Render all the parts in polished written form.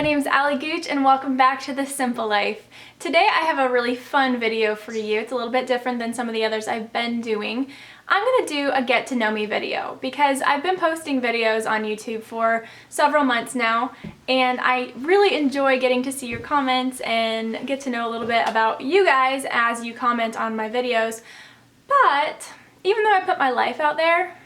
my name is Allie Gooch and welcome back to The Simple Life. Today I have a really fun video for you. It's a little bit different than some of the others I've been doing. I'm going to do a get to know me video because I've been posting videos on YouTube for several months now and I really enjoy getting to see your comments and get to know a little bit about you guys as you comment on my videos. But even though I put my life out there,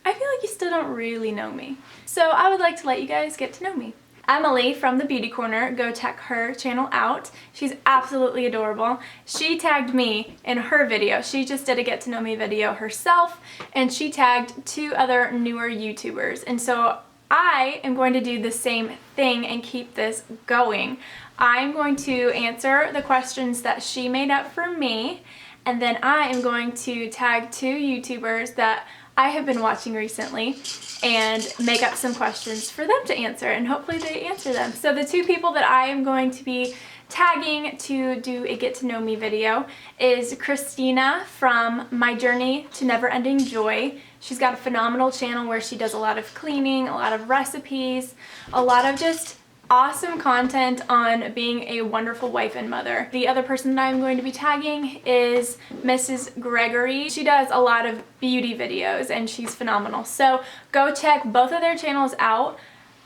I feel like you still don't really know me. So I would like to let you guys get to know me. Emily from the Beauty Corner, go check her channel out. She's absolutely adorable. She tagged me in her video. She just did a get to know me video herself and she tagged 2 other newer YouTubers. And so I am going to do the same thing and keep this going. I'm going to answer the questions that she made up for me, and then I am going to tag 2 YouTubers that I have been watching recently and make up some questions for them to answer, and hopefully they answer them. So the 2 people that I am going to be tagging to do a get to know me video is KRISTINA from MyJourneyToNeverEndingJoy. She's got a phenomenal channel where she does a lot of cleaning, a lot of recipes, a lot of just awesome content on being a wonderful wife and mother. The other person that I'm going to be tagging is Mrs. Gregory. She does a lot of beauty videos and she's phenomenal. So go check both of their channels out.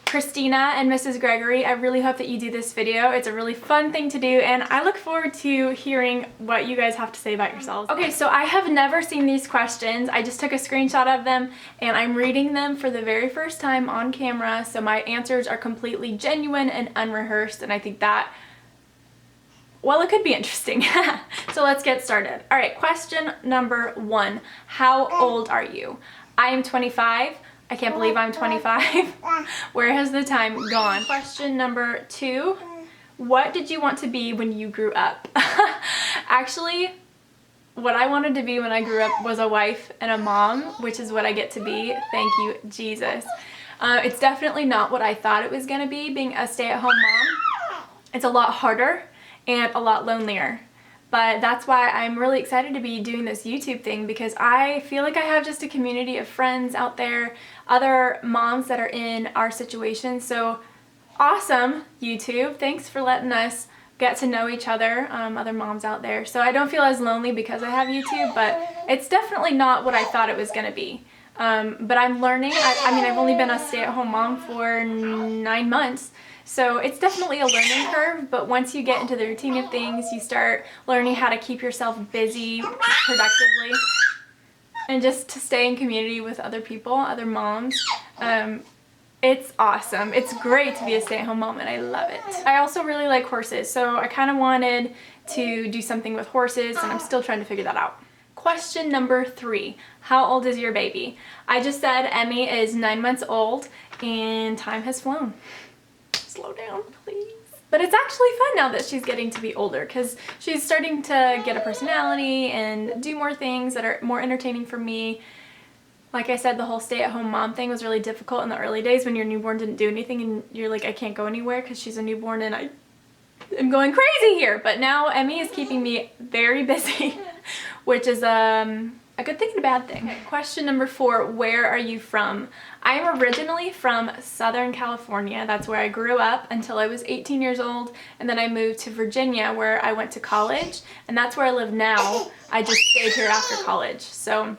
KRISTINA and Mrs. Gregory, I really hope that you do this video. It's a really fun thing to do and I look forward to hearing what you guys have to say about yourselves. Okay, so I have never seen these questions. I just took a screenshot of them and I'm reading them for the very first time on camera, so my answers are completely genuine and unrehearsed, and I think that, well, it could be interesting. So let's get started. All right, question number 1. How old are you? I am 25. I can't believe I'm 25. Where has the time gone? Question number 2. What did you want to be when you grew up? Actually, what I wanted to be when I grew up was a wife and a mom, which is what I get to be. Thank you, Jesus. It's definitely not what I thought it was going to be, being a stay-at-home mom. It's a lot harder and a lot lonelier. But that's why I'm really excited to be doing this YouTube thing, because I feel like I have just a community of friends out there, other moms that are in our situation. So awesome, YouTube. Thanks for letting us get to know each other, other moms out there. So I don't feel as lonely because I have YouTube, but it's definitely not what I thought it was going to be. But I'm learning. I mean, I've only been a stay-at-home mom for 9 months. So it's definitely a learning curve, but once you get into the routine of things, you start learning how to keep yourself busy productively and just to stay in community with other people, other moms. It's awesome. It's great to be a stay-at-home mom and I love it. I also really like horses, so I kind of wanted to do something with horses and I'm still trying to figure that out. Question number 3. How old is your baby? I just said Emmy is 9 months old and time has flown. Slow down, please. But it's actually fun now that she's getting to be older because she's starting to get a personality and do more things that are more entertaining for me. Like I said, the whole stay-at-home mom thing was really difficult in the early days when your newborn didn't do anything and you're like, I can't go anywhere because she's a newborn and I am going crazy here. But now Emmy is keeping me very busy, which is a good thing and a bad thing. Okay, question number 4, where are you from? I am originally from Southern California. That's where I grew up until I was 18 years old, and then I moved to Virginia where I went to college, and that's where I live now. I just stayed here after college. So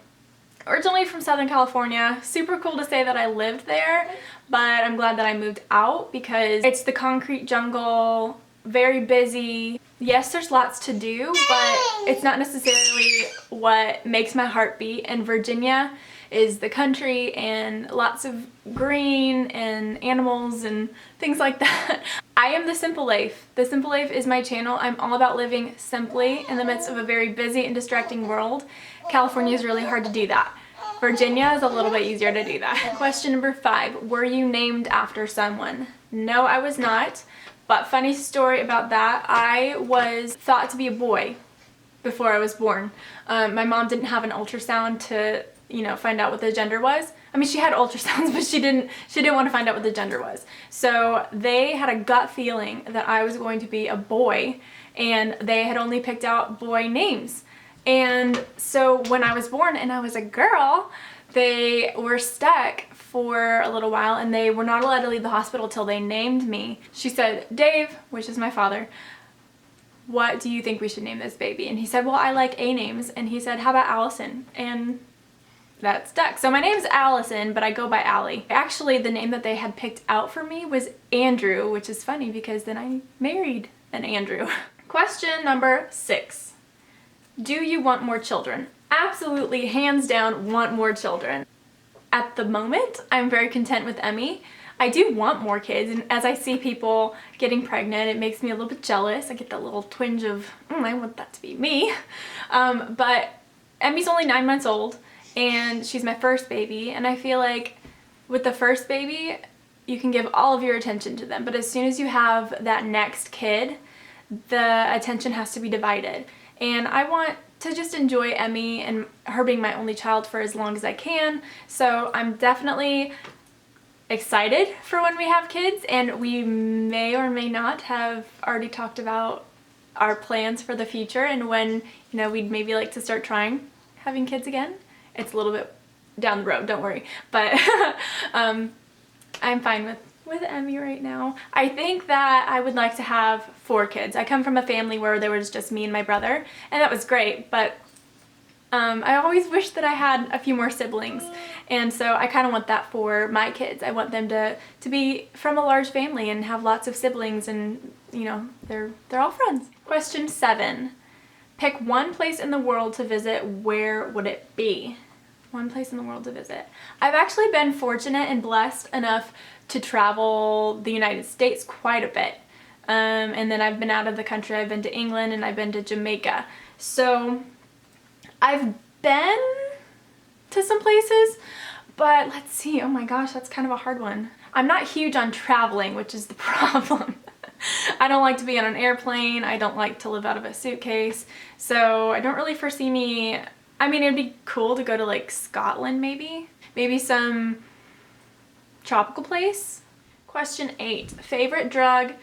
originally from Southern California. Super cool to say that I lived there, but I'm glad that I moved out because it's the concrete jungle, very busy. Yes, there's lots to do, but it's not necessarily what makes my heart beat. And Virginia is the country and lots of green and animals and things like that. I am The Simple Life. The Simple Life is my channel. I'm all about living simply in the midst of a very busy and distracting world. California is really hard to do that. Virginia is a little bit easier to do that. Question number 5, were you named after someone? No, I was not. But funny story about that, I was thought to be a boy before I was born. My mom didn't have an ultrasound to, find out what the gender was. I mean, she had ultrasounds, but she didn't want to find out what the gender was. So they had a gut feeling that I was going to be a boy, and they had only picked out boy names. And so when I was born and I was a girl, They were stuck for a little while and they were not allowed to leave the hospital till they named me. She said, Dave, which is my father, what do you think we should name this baby? And he said, well, I like A names. And he said, how about Allison? And that stuck. So my name's Allison, but I go by Allie. Actually, the name that they had picked out for me was Andrew, which is funny because then I married an Andrew. Question number 6. Do you want more children? Absolutely, hands down, want more children. At the moment, I'm very content with Emmy. I do want more kids, and as I see people getting pregnant, it makes me a little bit jealous. I get that little twinge of, I want that to be me. But Emmy's only 9 months old, and she's my first baby, and I feel like with the first baby, you can give all of your attention to them, but as soon as you have that next kid, the attention has to be divided. And I want to just enjoy Emmy and her being my only child for as long as I can. So I'm definitely excited for when we have kids, and we may or may not have already talked about our plans for the future and when, we'd maybe like to start trying having kids again. It's a little bit down the road, don't worry. But I'm fine with Emmy right now. I think that I would like to have 4 kids. I come from a family where there was just me and my brother, and that was great, but I always wish that I had a few more siblings, and so I kind of want that for my kids. I want them to be from a large family and have lots of siblings, and they're all friends. Question 7. Pick one place in the world to visit. Where would it be? One place in the world to visit. I've actually been fortunate and blessed enough to travel the United States quite a bit. And then I've been out of the country. I've been to England and I've been to Jamaica. So I've been to some places, but let's see. Oh my gosh, that's kind of a hard one. I'm not huge on traveling, which is the problem. I don't like to be on an airplane. I don't like to live out of a suitcase. So I don't really foresee me. I mean, it'd be cool to go to like Scotland maybe. Maybe some tropical place. Question 8. Favorite drug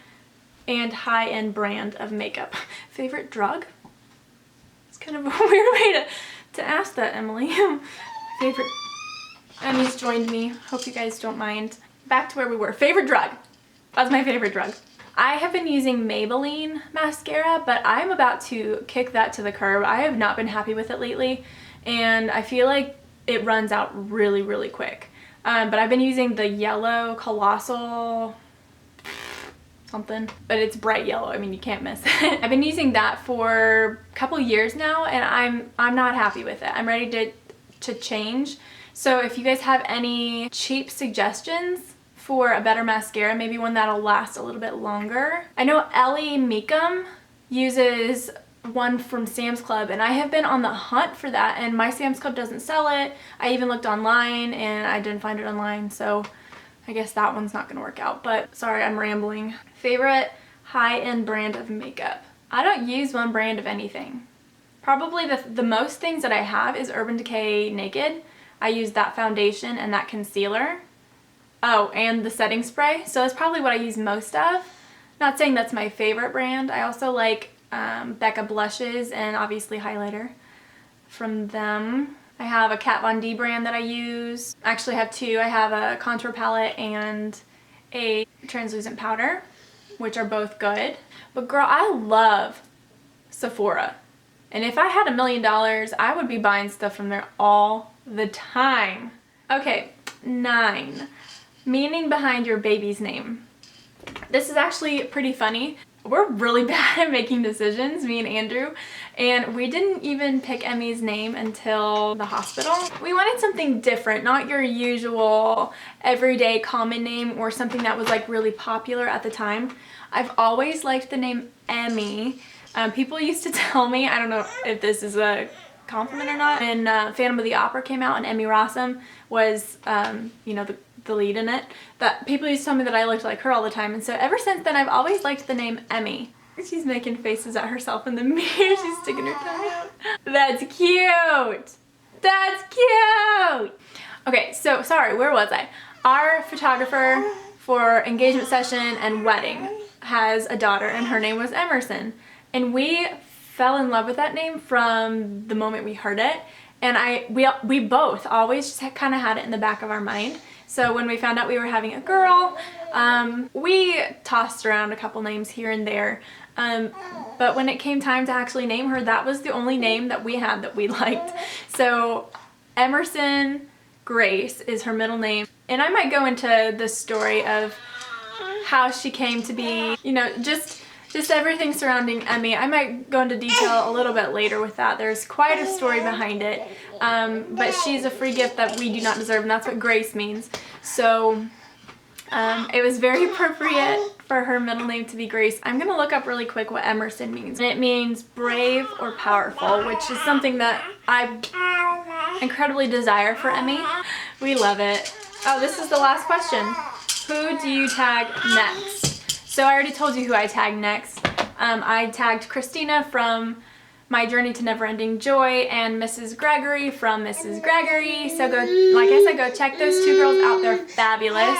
and high-end brand of makeup. Favorite drug? It's kind of a weird way to ask that, Emily. Favorite. Emmy's joined me. Hope you guys don't mind. Back to where we were. Favorite drug. That's my favorite drug. I have been using Maybelline mascara, but I'm about to kick that to the curb. I have not been happy with it lately, and I feel like it runs out really, really quick. But I've been using the yellow Colossal something, but it's bright yellow. I mean, you can't miss it. I've been using that for a couple years now, and I'm not happy with it. I'm ready to change. So if you guys have any cheap suggestions for a better mascara, maybe one that'll last a little bit longer. I know Ellie Meekum uses one from Sam's Club, and I have been on the hunt for that, and my Sam's Club doesn't sell it. I even looked online and I didn't find it online, so I guess that one's not gonna work out, but sorry, I'm rambling. Favorite high-end brand of makeup. I don't use one brand of anything. Probably the most things that I have is Urban Decay Naked. I use that foundation and that concealer. Oh, and the setting spray. So that's probably what I use most of. Not saying that's my favorite brand. I also like Becca blushes and obviously highlighter from them. I have a Kat Von D brand that I use. Actually I have 2. I have a contour palette and a translucent powder, which are both good. But girl, I love Sephora. And if I had $1 million, I would be buying stuff from there all the time. Okay, 9. Meaning behind your baby's name. This is actually pretty funny. We're really bad at making decisions, me and Andrew, and we didn't even pick Emmy's name until the hospital. We wanted something different, not your usual everyday common name or something that was like really popular at the time. I've always liked the name Emmy. People used to tell me, I don't know if this is a compliment or not, when Phantom of the Opera came out and Emmy Rossum was, the lead in it, that people used to tell me that I looked like her all the time, and so ever since then I've always liked the name Emmy. She's making faces at herself in the mirror. She's sticking her tongue out. That's cute! That's cute! Okay, so sorry, where was I? Our photographer for engagement session and wedding has a daughter, and her name was Emerson, and we fell in love with that name from the moment we heard it. And we both always just kind of had it in the back of our mind. So when we found out we were having a girl, we tossed around a couple names here and there. But when it came time to actually name her, that was the only name that we had that we liked. So Emerson Grace is her middle name. And I might go into the story of how she came to be, you know, just everything surrounding Emmy. I might go into detail a little bit later with that. There's quite a story behind it. But she's a free gift that we do not deserve, and that's what Grace means. So it was very appropriate for her middle name to be Grace. I'm gonna look up really quick what Emerson means. And it means brave or powerful, which is something that I incredibly desire for Emmy. We love it. Oh, this is the last question. Who do you tag next? So I already told you who I tagged next. I tagged KRISTINA from MyJourneyToNeverEndingJoy and Mrs. Gregory from Mrs. Gregory. So go, like I said, go check those two girls out. They're fabulous.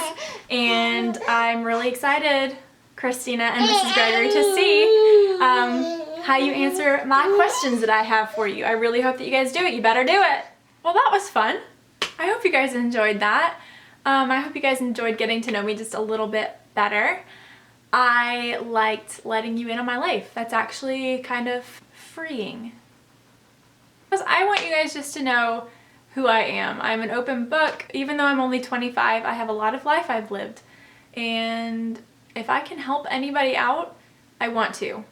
And I'm really excited, KRISTINA and Mrs. Gregory, to see how you answer my questions that I have for you. I really hope that you guys do it. You better do it. Well, that was fun. I hope you guys enjoyed that. I hope you guys enjoyed getting to know me just a little bit better. I liked letting you in on my life. That's actually kind of freeing. Because I want you guys just to know who I am. I'm an open book. Even though I'm only 25, I have a lot of life I've lived. And if I can help anybody out, I want to.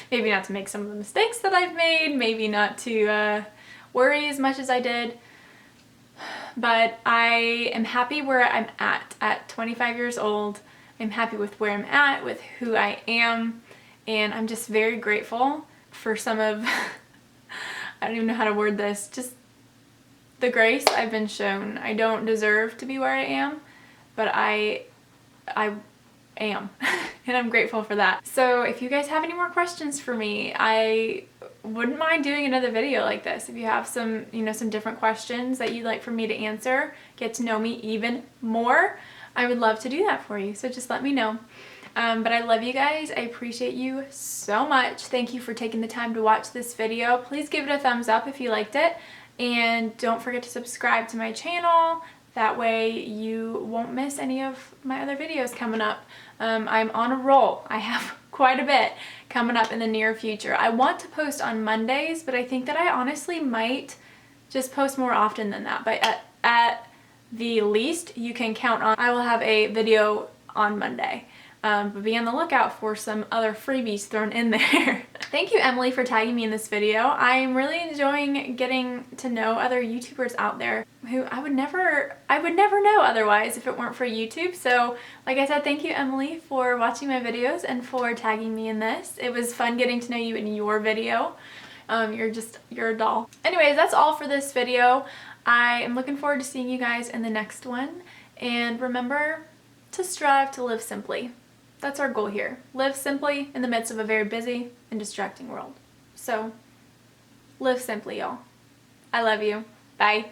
Maybe not to make some of the mistakes that I've made, maybe not to worry as much as I did. But I am happy where I'm at 25 years old. I'm happy with where I'm at, with who I am, and I'm just very grateful for some of, I don't even know how to word this, just the grace I've been shown. I don't deserve to be where I am, but I am, and I'm grateful for that. So if you guys have any more questions for me, I wouldn't mind doing another video like this. If you have some, you know, some different questions that you'd like for me to answer, get to know me even more, I would love to do that for you. So just let me know. But I love you guys. I appreciate you so much. Thank you for taking the time to watch this video. Please give it a thumbs up if you liked it. And don't forget to subscribe to my channel. That way you won't miss any of my other videos coming up. I'm on a roll. I have quite a bit coming up in the near future. I want to post on Mondays, but I think that I honestly might just post more often than that. But at the least, you can count on I will have a video on Monday. But be on the lookout for some other freebies thrown in there. Thank you, Emily, for tagging me in this video. I'm really enjoying getting to know other YouTubers out there who I would never know otherwise if it weren't for YouTube. So, like I said, thank you, Emily, for watching my videos and for tagging me in this. It was fun getting to know you in your video. You're a doll. Anyways, that's all for this video. I am looking forward to seeing you guys in the next one. And remember to strive to live simply. That's our goal here. Live simply in the midst of a very busy and distracting world. So, live simply, y'all. I love you. Bye.